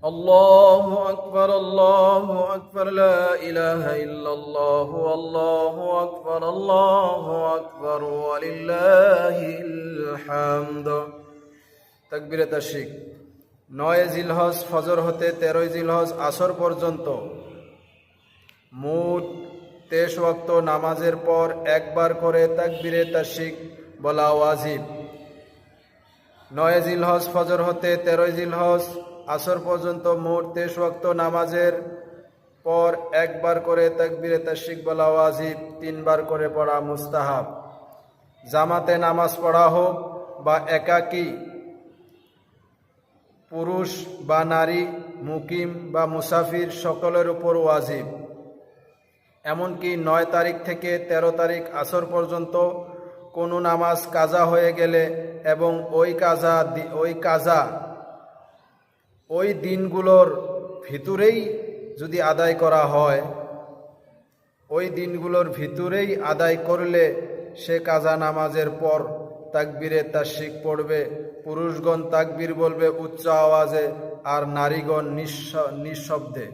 الله أكبر لا إله إلا الله الله أكبر ولله الحمد তাকবীরে তাশরিক। 9 জিলহজ ফজর হতে 13 জিলহজ আসর পর্যন্ত মোট 23 ওয়াক্ত নামাজের পর একবার করে তাকবীরে তাশরিক বলা ওয়াজিব। 9 জিলহজ ফজর হতে 13 জিলহজ আসর পর্যন্ত মোট 23 ওয়াক্ত নামাজের পর একবার করে তাকবীরে তাশরিক বলা ওয়াজিব, 3 বার করে পড়া মুস্তাহাব। জামাতে নামাজ পড়া হোক বা একাকী, পুরুষ বা নারী, মুকিম বা মুসাফির সকলের উপর ওয়াজিব। এমনকি 9 তারিখ থেকে 13 তারিখ আসর পর্যন্ত কোনো নামাজ কাজা হয়ে গেলে এবং ওই দিনগুলোর ভিতরেই যদি আদায় করা হয়, ওই দিনগুলোর ভিতরেই আদায় করলে সে কাজা নামাজের পর তাকবীরে তাশরিক পড়বে। পুরুষগণ তাকবীর বলবে উচ্চ আওয়াজে আর নারীগণ নিঃশব্দে।